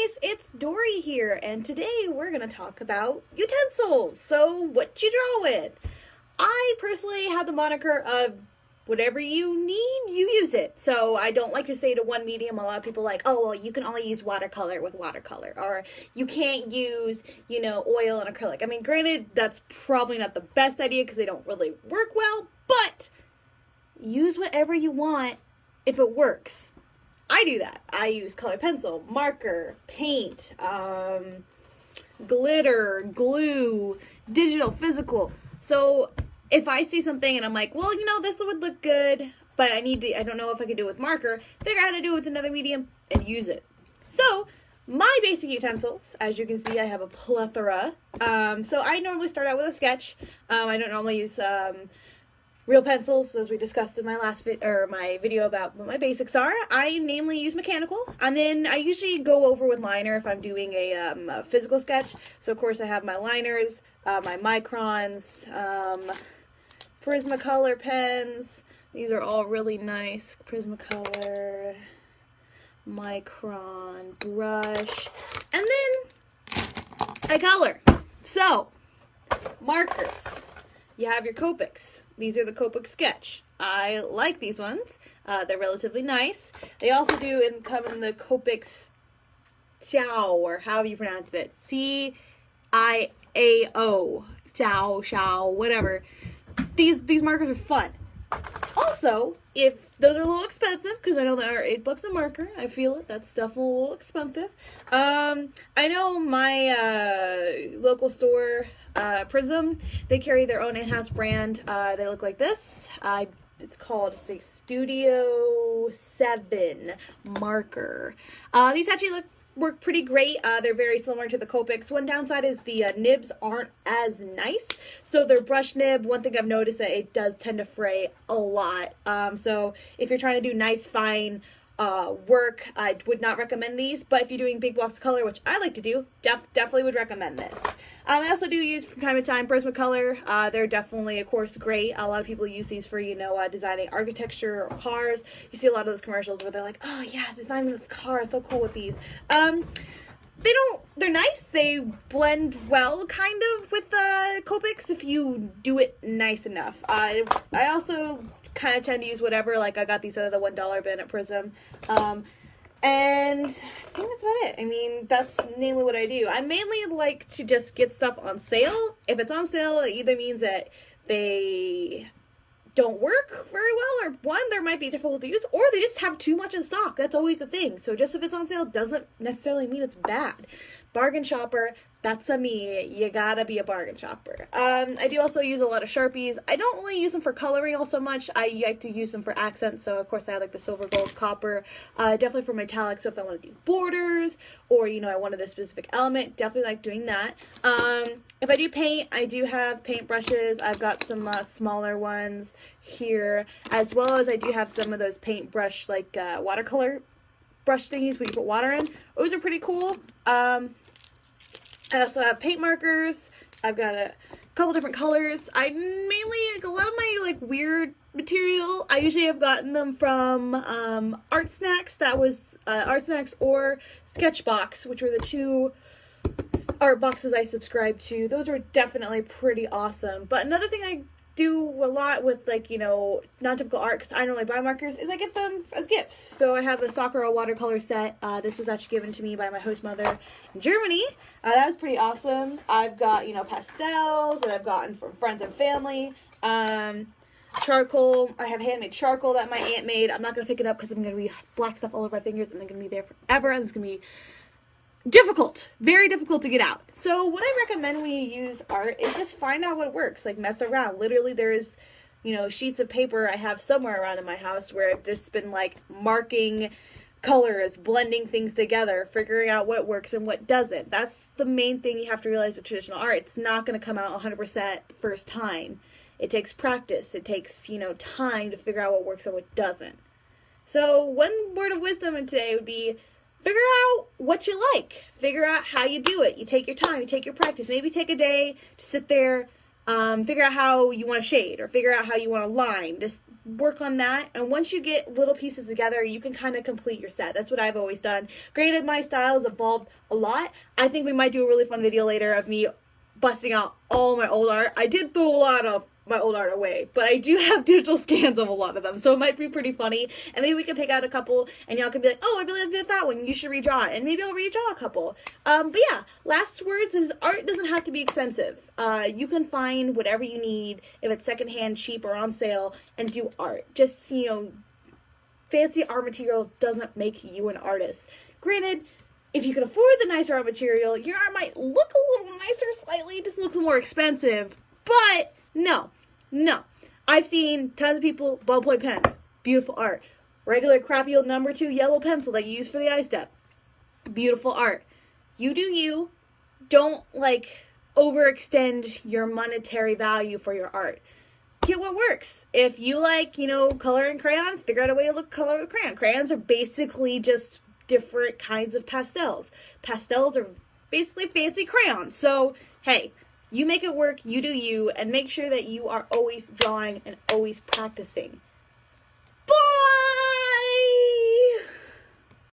guys, it's Dorie here, and today we're going to talk about utensils. So, what you draw with? I personally have the moniker of whatever you need, you use it. So, I don't like to say to one medium. A lot of people are like, oh, well, you can only use watercolor with watercolor, or you can't use, oil and acrylic. I mean, granted, that's probably not the best idea because they don't really work well, but use whatever you want if it works. I do that. I use colored pencil, marker, paint, glitter, glue, digital, physical. So if I see something and I'm like, well, this would look good, but I don't know if I can do it with marker, figure out how to do it with another medium and use it. So my basic utensils, as you can see, I have a plethora. So I normally start out with a sketch. I don't normally use real pencils, as we discussed in my last my video about what my basics are. I namely use mechanical, and then I usually go over with liner if I'm doing a physical sketch. So of course I have my liners, my microns, Prismacolor pens. These are all really nice. Prismacolor, micron, brush, and then I color. So markers. You have your Copics. These are the Copic Sketch. I like these ones. They're relatively nice. They also come in the Copic Ciao, or however you pronounce it. Ciao, Ciao, whatever. These markers are fun. Also, if those are a little expensive, because I know they are $8 a marker. I feel it. That stuff a little expensive. I know my local store, Prism, they carry their own in-house brand. They look like this. It's called a Studio 7 marker. These actually work pretty great. They're very similar to the Copics. One downside is the nibs aren't as nice. So their brush nib, one thing I've noticed that it does tend to fray a lot. So if you're trying to do nice, fine work, I would not recommend these. But if you're doing big blocks of color, which I like to do, definitely would recommend this. I also do use from time to time Prismacolor. They're definitely, of course, great. A lot of people use these for, designing architecture or cars. You see a lot of those commercials where they're like, oh yeah, designing the car, so cool with these. They're nice. They blend well, kind of, with the Copics if you do it nice enough. I also kind of tend to use whatever, like I got these out of the $1 bin at Prism. And I think that's about it. I mean, that's mainly what I do. I mainly like to just get stuff on sale. If it's on sale, it either means that they don't work very well, or one, there might be difficult to use, or they just have too much in stock. That's always a thing. So just if it's on sale doesn't necessarily mean it's bad. Bargain shopper, that's a me. You gotta be a bargain shopper. I do also use a lot of Sharpies. I don't really use them for coloring all so much. I like to use them for accents. So of course I have like the silver, gold, copper. Definitely for metallic. So if I want to do borders, or I wanted a specific element, definitely like doing that. If I do paint, I do have paint brushes. I've got some smaller ones here, as well as I do have some of those paint brush like watercolor brush thingies where you put water in. Those are pretty cool. I also have paint markers. I've got a couple different colors. I mainly, a lot of my weird material, I usually have gotten them from Art Snacks. That was Art Snacks or Sketchbox, which were the two art boxes I subscribed to. Those were definitely pretty awesome. But another thing I do a lot with non-typical art, because I normally buy markers, is I get them as gifts. So I have the Sakura watercolor set. This was actually given to me by my host mother in Germany. That was pretty awesome. I've got pastels that I've gotten from friends and family. Charcoal. I have handmade charcoal that my aunt made. I'm not going to pick it up because I'm going to be black stuff all over my fingers and they're going to be there forever, and it's going to be difficult, very difficult to get out. So what I recommend when you use art is just find out what works, mess around. Literally there's, sheets of paper I have somewhere around in my house where I've just been marking colors, blending things together, figuring out what works and what doesn't. That's the main thing you have to realize with traditional art. It's not going to come out 100% first time. It takes practice. It takes, time to figure out what works and what doesn't. So one word of wisdom today would be, figure out what you like. Figure out how you do it. You take your time. You take your practice. Maybe take a day to sit there, figure out how you want to shade, or figure out how you want to line. Just work on that, and once you get little pieces together, you can kind of complete your set. That's what I've always done. Granted, my style has evolved a lot. I think we might do a really fun video later of me busting out all my old art. I did throw a lot of my old art away, but I do have digital scans of a lot of them, so it might be pretty funny, and maybe we can pick out a couple, and y'all can be like, oh, I really did that one, you should redraw it, and maybe I'll redraw a couple. But yeah, last words is art doesn't have to be expensive. You can find whatever you need, if it's secondhand, cheap, or on sale, and do art. Just, you know, fancy art material doesn't make you an artist. Granted, if you can afford the nicer art material, your art might look a little nicer slightly, it just looks more expensive, but no. I've seen tons of people, ballpoint pens, beautiful art. Regular crappy old number 2 yellow pencil that you use for the I-step, beautiful art. You do you. Don't, like, overextend your monetary value for your art. Get what works. If you like, you know, color in crayon, figure out a way to color with crayon. Crayons are basically just different kinds of pastels. Pastels are basically fancy crayons. So, hey, you make it work, you do you, and make sure that you are always drawing and always practicing.